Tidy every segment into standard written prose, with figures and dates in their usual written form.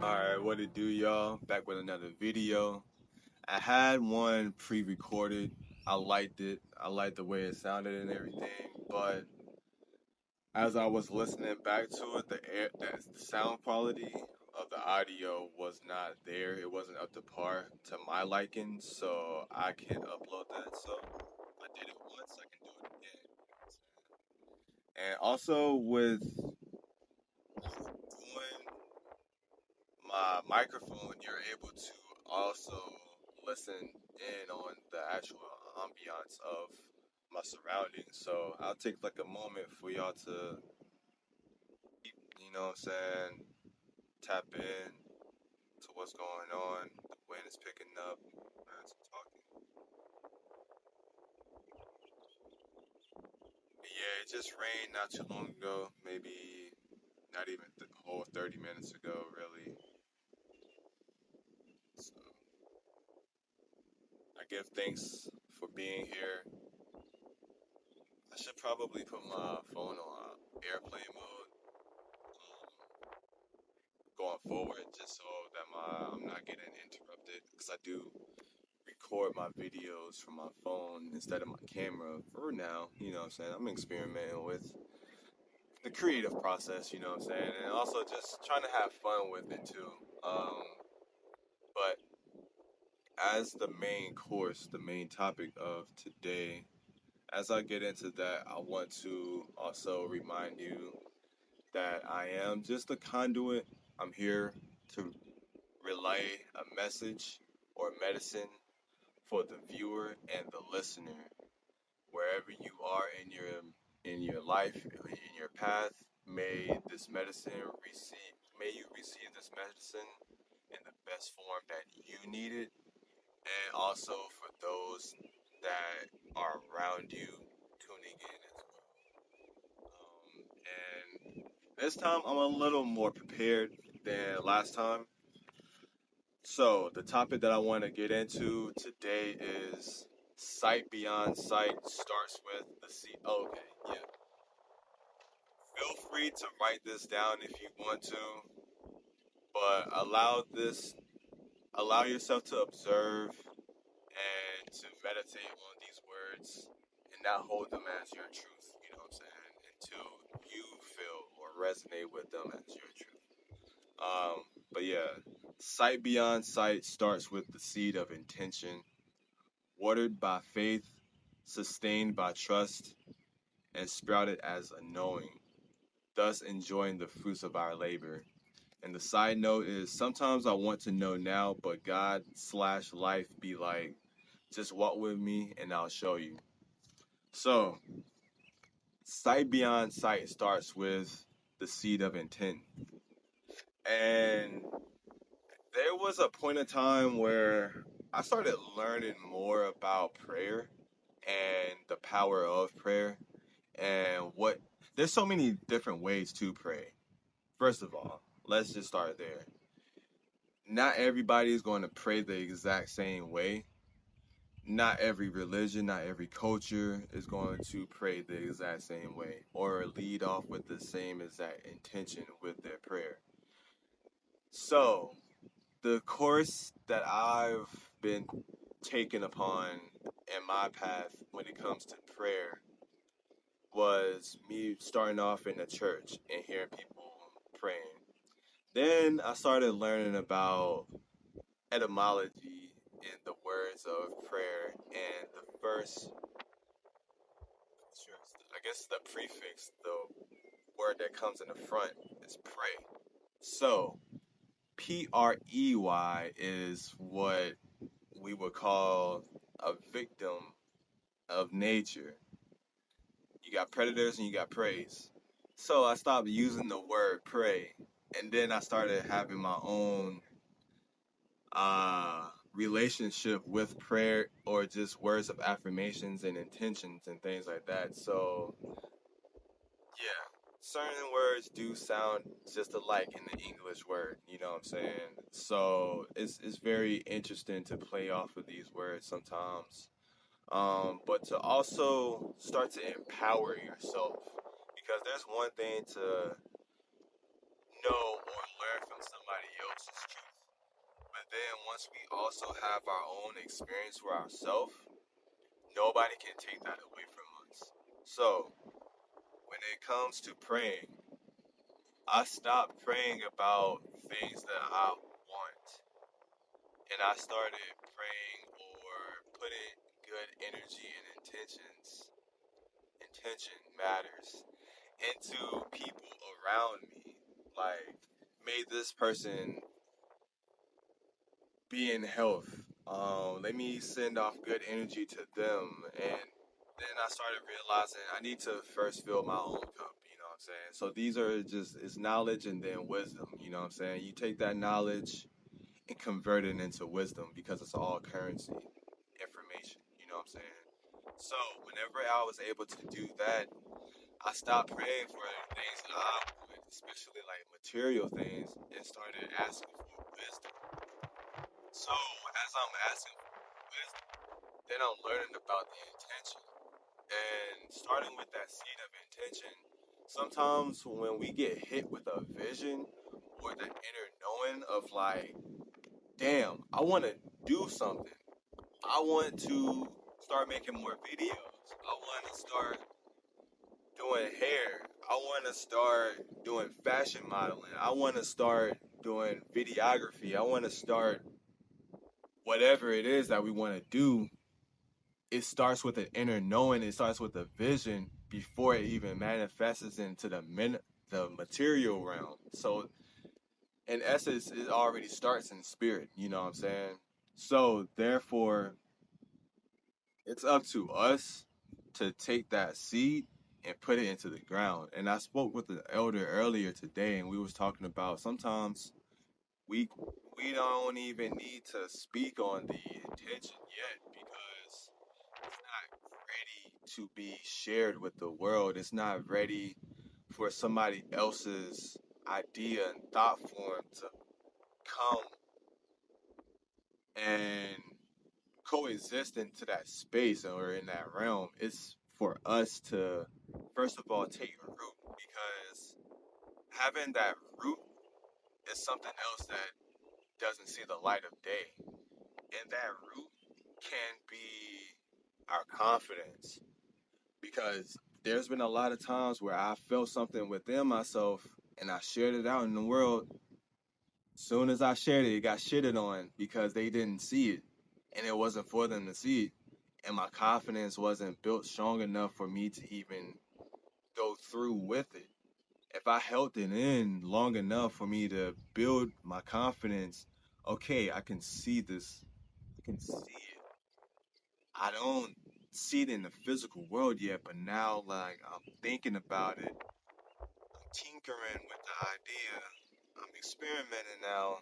Alright, what it do, y'all? Back with another video. I had one pre-recorded. I liked it. I liked the way it sounded and everything. But as I was listening back to it, the sound quality of the audio was not there. It wasn't up to par to my liking, so I can't upload that. So I did it once. I can do it again. And also with doing my microphone, you're able to also listen in on the actual ambiance of my surroundings. So I'll take like a moment for y'all to, you know what I'm saying, tap in to what's going on. The wind is picking up as I'm talking. But yeah, it just rained not too long ago, maybe not even the whole 30 minutes ago, really. So I give thanks for being here. I should probably put my phone on airplane mode going forward, just so that I'm not getting interrupted. Because I do record my videos from my phone instead of my camera for now. You know what I'm saying? I'm experimenting with the creative process. You know what I'm saying? And also just trying to have fun with it too. But as the main course, the main topic of today, as I get into that, I want to also remind you that I am just a conduit. I'm here to relay a message or medicine for the viewer and the listener. Wherever you are in your life, in your path, may this medicine receive may you receive this medicine in the best form that you need it, and also for those that are around you tuning in as well. And this time I'm a little more prepared than last time. So, the topic that I want to get into today is sight beyond sight starts with the C. Okay, yeah. Feel free to write this down if you want to, but allow yourself to observe and to meditate on these words and not hold them as your truth, you know what I'm saying? Until you feel or resonate with them as your truth. But yeah, sight beyond sight starts with the seed of intention, watered by faith, sustained by trust, and sprouted as a knowing, thus enjoying the fruits of our labor. And the side note is sometimes I want to know now, but God/life be like, just walk with me and I'll show you. So, sight beyond sight starts with the seed of intent. And there was a point in time where I started learning more about prayer and the power of prayer and what there's so many different ways to pray. First of all, let's just start there. Not everybody is going to pray the exact same way. Not every religion, not every culture is going to pray the exact same way or lead off with the same exact intention with their prayer. So, the course that I've been taken upon in my path when it comes to prayer was me starting off in the church and hearing people praying. Then I started learning about etymology in the words of prayer, and the first, I guess the prefix, the word that comes in the front is pray. So, PREY is what we would call a victim of nature. You got predators and you got preys. So I stopped using the word pray, and then I started having my own relationship with prayer or just words of affirmations and intentions and things like that. So yeah, certain words do sound just alike in the English word, you know what I'm saying? So it's very interesting to play off of these words sometimes. But to also start to empower yourself, because there's one thing to know or learn from somebody else's truth. But then once we also have our own experience for ourselves, nobody can take that away from us. So when it comes to praying, I stopped praying about things that I want, and I started praying or putting good energy and intentions. Intention matters into people around me. Like, may this person be in health. Let me send off good energy to them. And then I started realizing I need to first fill my own cup, you know what I'm saying? So these are just, it's knowledge and then wisdom, you know what I'm saying? You take that knowledge and convert it into wisdom because it's all currency, information, you know what I'm saying? So whenever I was able to do that, I stopped praying for things that I wanted, especially like material things, and started asking for wisdom. So as I'm asking for wisdom, then I'm learning about the intention. And starting with that seed of intention, sometimes when we get hit with a vision or the inner knowing of like, damn, I want to do something. I want to start making more videos. I want to start doing hair. I want to start doing fashion modeling. I want to start doing videography. I want to start whatever it is that we want to do. It starts with an inner knowing. It starts with a vision before it even manifests into the material realm. So in essence, it already starts in spirit. You know what I'm saying? So therefore, it's up to us to take that seed and put it into the ground. And I spoke with the elder earlier today, and we was talking about sometimes we we don't even need to speak on the intention yet because it's not ready to be shared with the world. It's not ready for somebody else's idea and thought form to come and coexist into that space or in that realm. It's for us to first of all take root because having that root is something else that doesn't see the light of day. And that root can be our confidence because there's been a lot of times where I felt something within myself and I shared it out in the world. Soon as I shared it, it got shitted on because they didn't see it and it wasn't for them to see it. And my confidence wasn't built strong enough for me to even go through with it. If I held it in long enough for me to build my confidence, okay, I can see this. I can see it. I don't see it in the physical world yet, but now like I'm thinking about it, I'm tinkering with the idea, I'm experimenting now.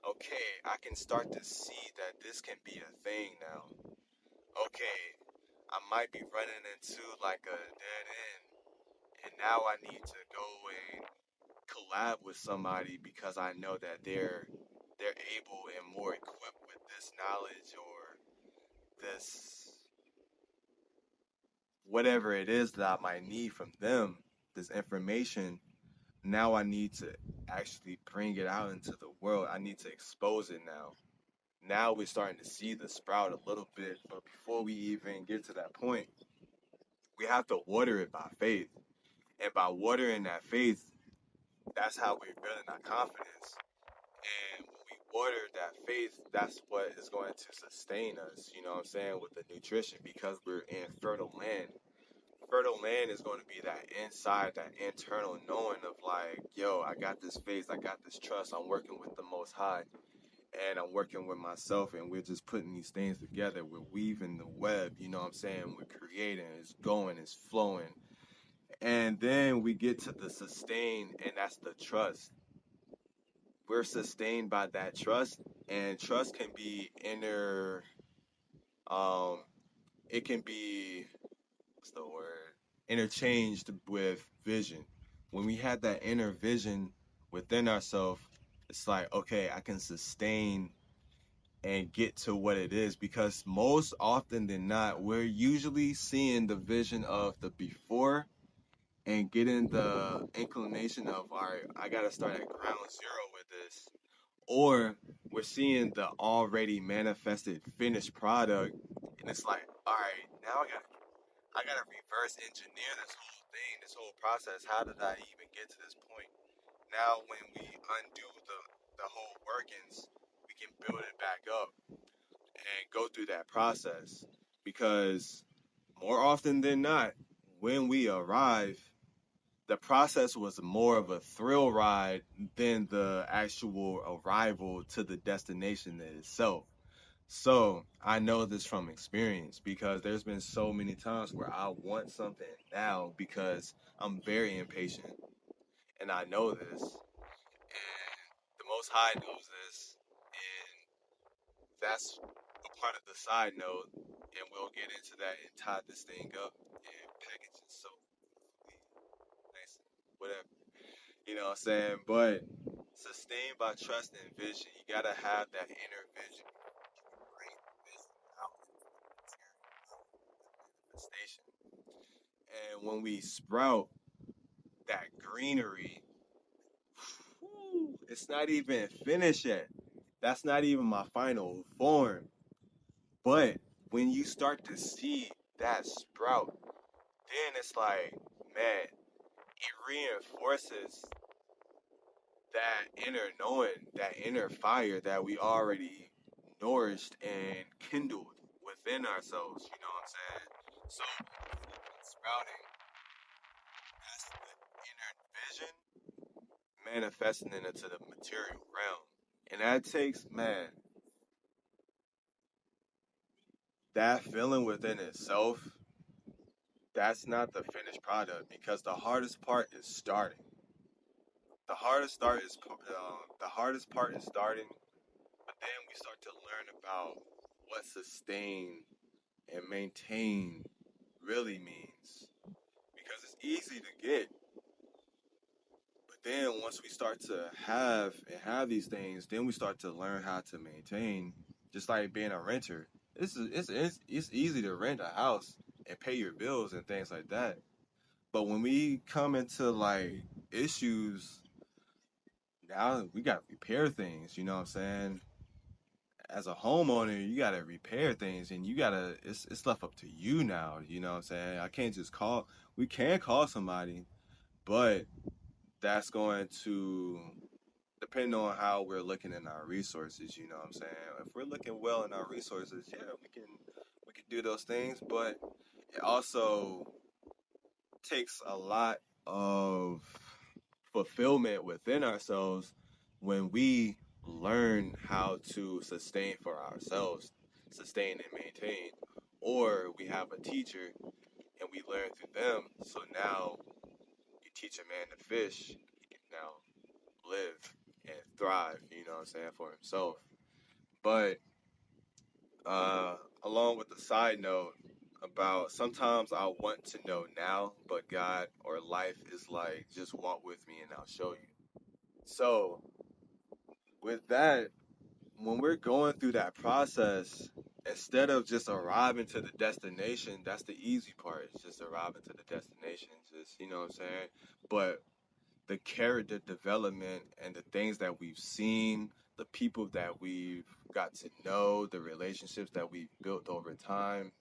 Okay, I can start to see that this can be a thing now. Okay, I might be running into like a dead end, and now I need to go and collab with somebody because I know that they're able and more equipped with this knowledge or this whatever it is that I might need from them, this information. Now I need to actually bring it out into the world. I need to expose it now. Now we're starting to see the sprout a little bit, but before we even get to that point, we have to water it by faith. And by watering that faith, that's how we're building our confidence. And when we water that faith, that's what is going to sustain us, you know what I'm saying, with the nutrition because we're in fertile land. Fertile land is going to be that inside, that internal knowing of like, yo, I got this faith, I got this trust, I'm working with the Most High, and I'm working with myself, and we're just putting these things together. We're weaving the web, you know what I'm saying? We're creating, it's going, it's flowing. And then we get to the sustain, and that's the trust. We're sustained by that trust, and trust can be um, it can be, what's the word? Interchanged with vision. When we had that inner vision within ourselves, it's like, okay, I can sustain and get to what it is because most often than not, we're usually seeing the vision of the before and getting the inclination of, all right, I gotta start at ground zero with this, or we're seeing the already manifested finished product, and it's like, all right, now I gotta reverse engineer this whole thing, this whole process. How did I even get to this point? Now, when we undo the whole workings, we can build it back up and go through that process. Because more often than not, when we arrive, the process was more of a thrill ride than the actual arrival to the destination itself. So I know this from experience because there's been so many times where I want something now because I'm very impatient and I know this. And the Most High knows this. And that's a part of the side note. And we'll get into that and tie this thing up and package it so nice, whatever. You know what I'm saying? But sustained by trust and vision, you gotta have that inner vision. Bring vision out into the material manifestation. And when we sprout that greenery, it's not even finished yet. That's not even my final form. But when you start to see that sprout, then it's like, man, it reinforces that inner knowing, that inner fire that we already nourished and kindled within ourselves. You know what I'm saying? So, sprouting, that's the inner vision manifesting it into the material realm. And that takes, man, that feeling within itself, that's not the finished product because the hardest part is starting. The hardest part is starting, but then we start to learn about what sustain and maintain really means because it's easy to get, but then once we start to have these things, then we start to learn how to maintain. Just like being a renter, it's easy to rent a house and pay your bills and things like that. But when we come into like issues, now we got to repair things. You know what I'm saying? As a homeowner, you gotta repair things, and you gotta. It's left up to you now. You know what I'm saying? I can't just call. We can call somebody, but that's going to depend on how we're looking in our resources. You know what I'm saying? If we're looking well in our resources, yeah, we can do those things, but it also takes a lot of fulfillment within ourselves when we learn how to sustain for ourselves, sustain and maintain, or we have a teacher and we learn through them. So now you teach a man to fish, he can now live and thrive, you know what I'm saying, for himself. But uh, along with the side note about sometimes I want to know now, but God or life is like, just walk with me and I'll show you. So with that, when we're going through that process, instead of just arriving to the destination, that's the easy part. It's just arriving to the destination. Just, you know what I'm saying? But the character development and the things that we've seen, the people that we've got to know, the relationships that we've built over time,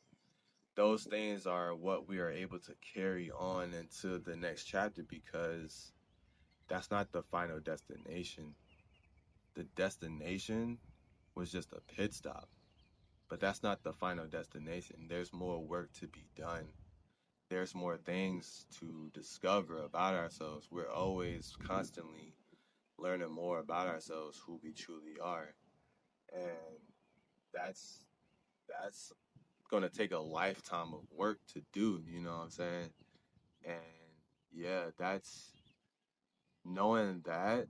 those things are what we are able to carry on into the next chapter because that's not the final destination. The destination was just a pit stop. But that's not the final destination. There's more work to be done. There's more things to discover about ourselves. We're always constantly learning more about ourselves, who we truly are. And that's that's gonna take a lifetime of work to do, you know what I'm saying? And yeah, that's knowing that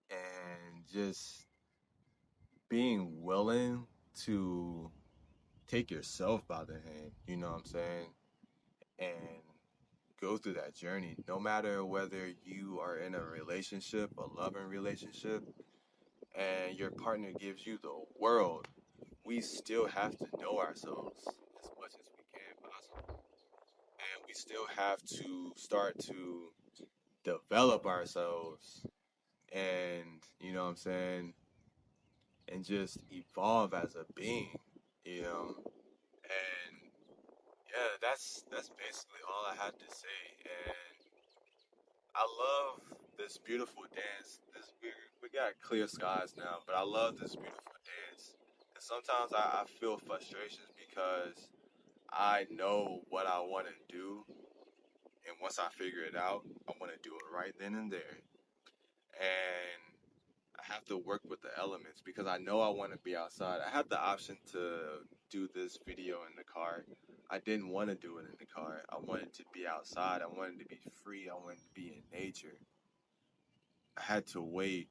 and just being willing to take yourself by the hand, you know what I'm saying? And go through that journey. No matter whether you are in a relationship, a loving relationship, and your partner gives you the world, we still have to know ourselves as much as we can possibly. And we still have to start to develop ourselves and, you know what I'm saying, and just evolve as a being, you know. And yeah, that's basically all I had to say. And I love this beautiful dance. We got clear skies now, but I love this beautiful dance. And sometimes I feel frustrations because I know what I want to do, and once I figure it out, I want to do it right then and there. And I have to work with the elements because I know I want to be outside. I had the option to do this video in the car. I didn't want to do it in the car. I wanted to be outside. I wanted to be free. I wanted to be in nature. I had to wait.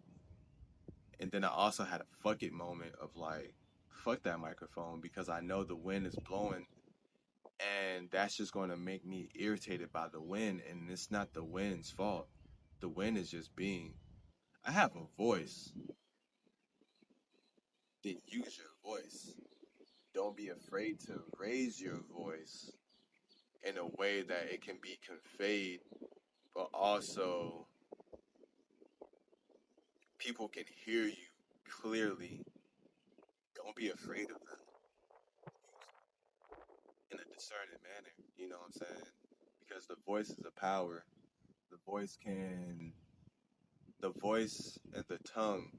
And then I also had a fuck it moment of like, fuck that microphone because I know the wind is blowing and that's just going to make me irritated by the wind. And it's not the wind's fault. The wind is just being. I have a voice. Then use your voice. Don't be afraid to raise your voice in a way that it can be conveyed, but also people can hear you clearly. Don't be afraid of that in a discerning manner. You know what I'm saying? Because the voice is a power. The voice can, the voice and the tongue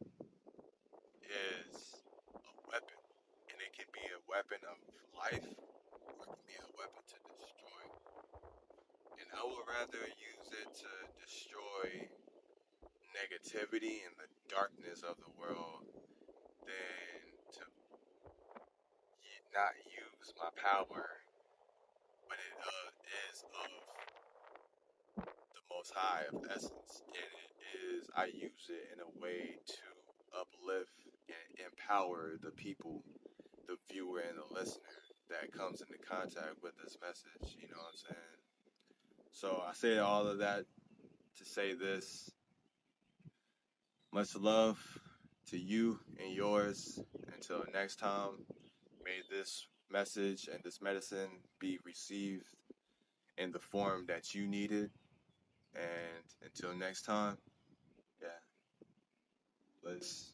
is a weapon, and it can be a weapon of life, or it can be a weapon to destroy. And I would rather use it to destroy negativity and the darkness of the world than to not use my power when it is of the most high of essence. And it is, I use it in a way to uplift and empower the people, the viewer and the listener that comes into contact with this message. You know what I'm saying? So I say all of that to say this. Much love to you and yours. Until next time, may this message and this medicine be received in the form that you needed. And until next time, yeah, let's